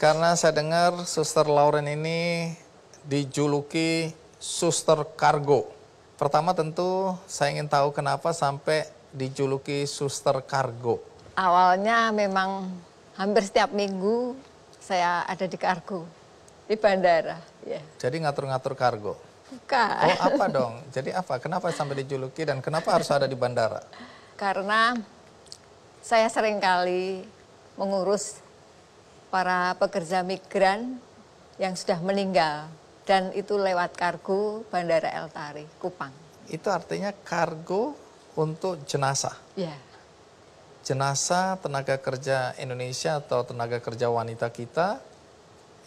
Karena saya dengar Suster Lauren ini dijuluki Suster Kargo. Pertama tentu saya ingin tahu kenapa sampai dijuluki Suster Kargo. Awalnya memang hampir setiap minggu saya ada di kargo, di bandara. Ya. Jadi ngatur-ngatur kargo? Bukan. Oh apa dong? Jadi apa? Kenapa sampai dijuluki dan kenapa harus ada di bandara? Karena saya seringkali mengurus para pekerja migran yang sudah meninggal. Dan itu lewat kargo Bandara El Tari, Kupang. Itu artinya kargo untuk jenazah? Ya. Jenazah tenaga kerja Indonesia atau tenaga kerja wanita kita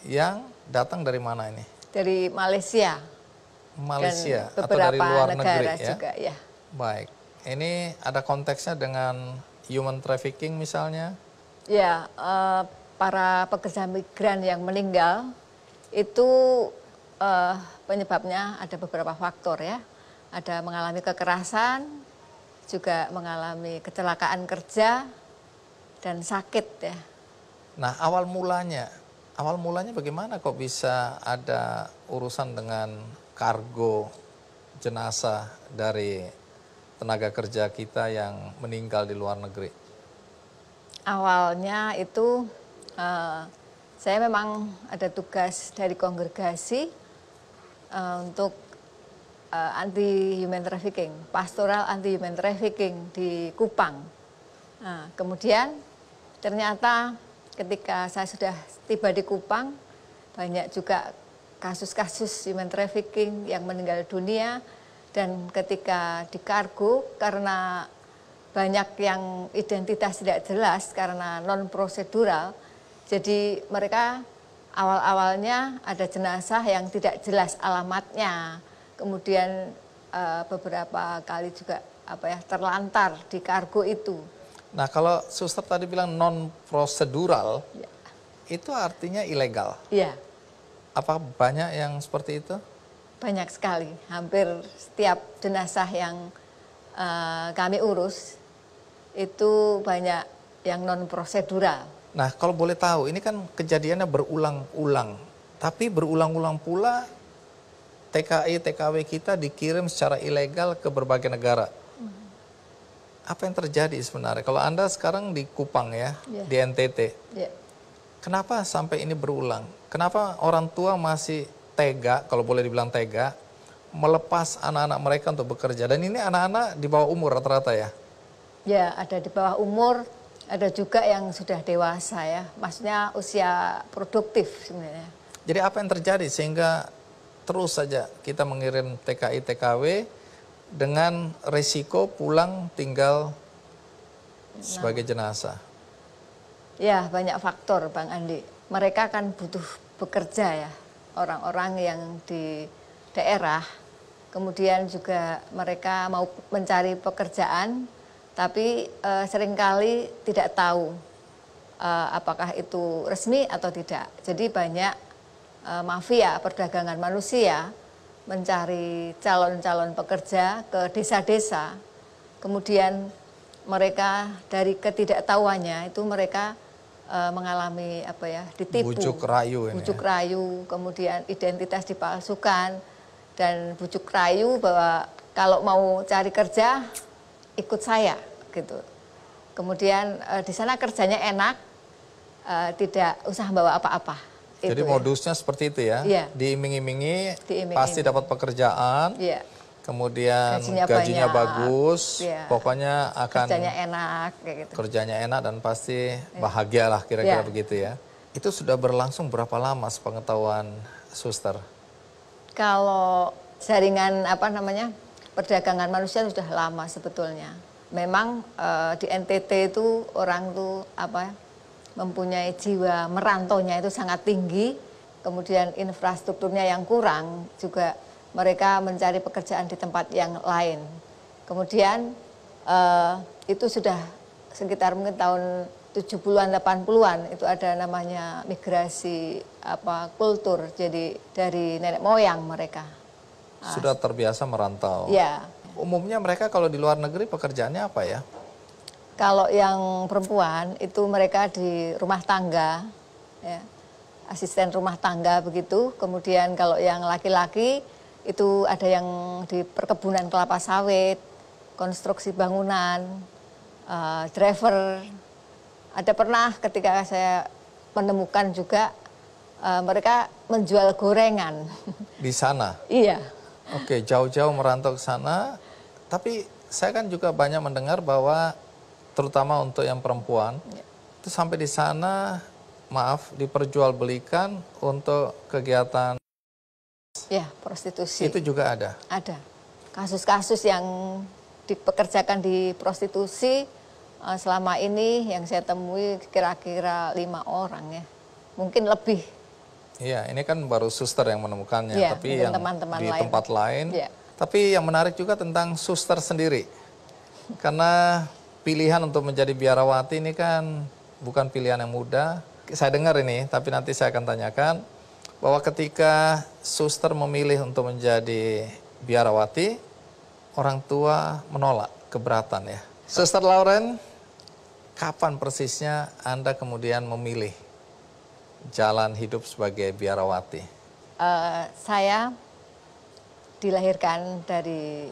yang datang dari mana ini? Dari Malaysia. Malaysia dan atau dari luar negeri ya? juga, ya. Baik, ini ada konteksnya dengan human trafficking misalnya? Ya, para pekerja migran yang meninggal itu penyebabnya ada beberapa faktor ya. Ada mengalami kekerasan, juga mengalami kecelakaan kerja dan sakit ya. Nah, awal mulanya bagaimana kok bisa ada urusan dengan kargo jenazah dari tenaga kerja kita yang meninggal di luar negeri? Awalnya itu saya memang ada tugas dari kongregasi untuk anti human trafficking, pastoral anti human trafficking di Kupang. Nah, kemudian ternyata ketika saya sudah tiba di Kupang, banyak juga kasus-kasus human trafficking yang meninggal dunia. Dan ketika di kargo, karena banyak yang identitas tidak jelas karena non prosedural, jadi mereka awal-awalnya ada jenazah yang tidak jelas alamatnya. Kemudian beberapa kali juga terlantar di kargo itu. Nah, kalau suster tadi bilang non prosedural, Ya. itu artinya ilegal. Iya. Apa banyak yang seperti itu? Banyak sekali. Hampir setiap jenazah yang kami urus itu banyak yang non prosedural. Nah, kalau boleh tahu, ini kan kejadiannya berulang-ulang, tapi berulang-ulang pula TKI, TKW kita dikirim secara ilegal ke berbagai negara. Apa yang terjadi sebenarnya? Kalau Anda sekarang di Kupang ya, di NTT, kenapa sampai ini berulang? Kenapa orang tua masih tega, kalau boleh dibilang tega, melepas anak-anak mereka untuk bekerja? Dan ini anak-anak di bawah umur rata-rata ya? Ya, ada di bawah umur, ada juga yang sudah dewasa ya, maksudnya usia produktif sebenarnya. Jadi apa yang terjadi sehingga terus saja kita mengirim TKI, TKW dengan resiko pulang tinggal sebagai jenazah? Ya, banyak faktor Bang Andi. Mereka kan butuh bekerja ya, orang-orang yang di daerah. Kemudian juga mereka mau mencari pekerjaan, tapi seringkali tidak tahu apakah itu resmi atau tidak. Jadi banyak mafia perdagangan manusia mencari calon-calon pekerja ke desa-desa. Kemudian mereka dari ketidaktahuannya itu mereka mengalami ditipu. Bujuk rayu ini. Bujuk rayu, kemudian identitas dipalsukan dan bujuk rayu bahwa kalau mau cari kerja ikut saya gitu. Kemudian di sana kerjanya enak, tidak usah bawa apa-apa. Jadi modusnya seperti itu ya, diiming-imingi, pasti dapat pekerjaan, kemudian gajinya bagus, pokoknya akan kerjanya enak, kayak gitu. Kerjanya enak dan pasti bahagia lah kira-kira begitu ya. Itu sudah berlangsung berapa lama sepengetahuan suster? Kalau jaringan perdagangan manusia sudah lama sebetulnya. Memang di NTT itu orang tuh mempunyai jiwa merantaunya itu sangat tinggi, kemudian infrastrukturnya yang kurang, juga mereka mencari pekerjaan di tempat yang lain. Kemudian itu sudah sekitar mungkin tahun 70-an, 80-an, itu ada namanya migrasi kultur, jadi dari nenek moyang mereka. Sudah terbiasa merantau. Ya. Umumnya mereka kalau di luar negeri pekerjaannya apa ya? Kalau yang perempuan itu mereka di rumah tangga, ya. asisten rumah tangga begitu. Kemudian kalau yang laki-laki itu ada yang di perkebunan kelapa sawit, konstruksi bangunan, driver. Ada pernah ketika saya menemukan juga mereka menjual gorengan. Di sana? Iya. Oke, jauh-jauh merantau ke sana. Tapi saya kan juga banyak mendengar bahwa terutama untuk yang perempuan, itu sampai di sana, maaf, diperjualbelikan untuk kegiatan. Ya, prostitusi. Itu juga ada? Ada. Kasus-kasus yang dipekerjakan di prostitusi selama ini yang saya temui kira-kira 5 orang ya. Mungkin lebih. Iya, ini kan baru suster yang menemukannya, Ya, tapi yang teman-teman di lain. tempat lain. Ya. Tapi yang menarik juga tentang suster sendiri. Karena pilihan untuk menjadi biarawati ini kan bukan pilihan yang mudah. Saya dengar ini, tapi nanti saya akan tanyakan bahwa ketika suster memilih untuk menjadi biarawati, orang tua menolak, keberatan ya. Suster Lauren, kapan persisnya Anda kemudian memilih jalan hidup sebagai biarawati? Saya dilahirkan dari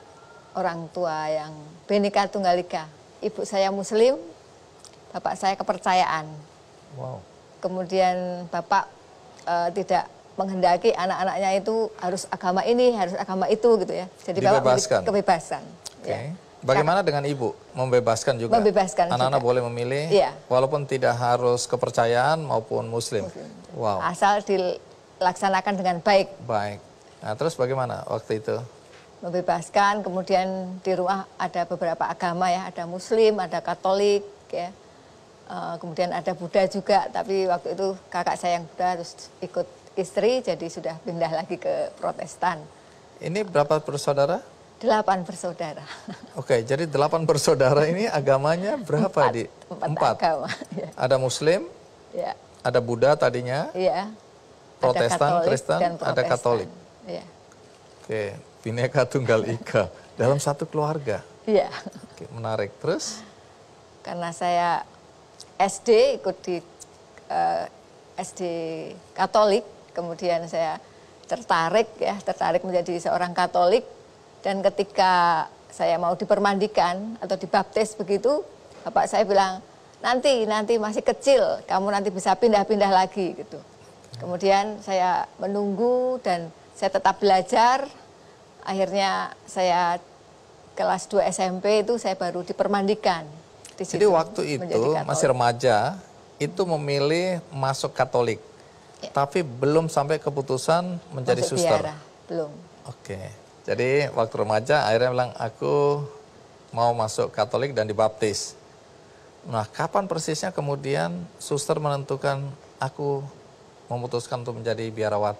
orang tua yang Bhinneka Tunggal Ika. Ibu saya Muslim, bapak saya kepercayaan. Wow. Kemudian bapak tidak menghendaki anak-anaknya itu harus agama ini, harus agama itu gitu ya. Jadi bapak Dibebaskan. kebebasan. Oke. Ya. Bagaimana dengan ibu? Membebaskan juga? Membebaskan anak-anak juga. boleh memilih, Iya. walaupun tidak harus kepercayaan maupun muslim. Wow. Asal dilaksanakan dengan baik. Baik. Nah, terus bagaimana waktu itu? Membebaskan, kemudian di rumah ada beberapa agama ya, ada Muslim, ada Katolik ya. Kemudian ada Buddha juga, tapi waktu itu kakak saya yang Buddha terus ikut istri, jadi sudah pindah lagi ke Protestan. Ini berapa bersaudara? 8 bersaudara. Oke, jadi 8 bersaudara ini agamanya berapa? Empat agama. Ya. Ada Muslim, Ya. ada Buddha tadinya, Iya. Protestan, Katolik Kristen, dan ada Protestan. Katolik. Iya. Oke, Bhinneka Tunggal Ika dalam satu keluarga. Iya. Oke, menarik. Terus? Karena saya SD ikut di SD Katolik, kemudian saya tertarik menjadi seorang Katolik, dan ketika saya mau dipermandikan atau dibaptis begitu, bapak saya bilang, nanti masih kecil, kamu nanti bisa pindah-pindah lagi gitu. Kemudian saya menunggu dan saya tetap belajar. Akhirnya saya kelas 2 SMP itu saya baru dipermandikan. Jadi waktu itu masih remaja, itu memilih masuk Katolik. Ya. Tapi belum sampai keputusan menjadi Masuk suster. biara, belum. Oke. Jadi waktu remaja akhirnya bilang aku mau masuk Katolik dan dibaptis. Nah, kapan persisnya kemudian suster menentukan aku memutuskan untuk menjadi biarawati?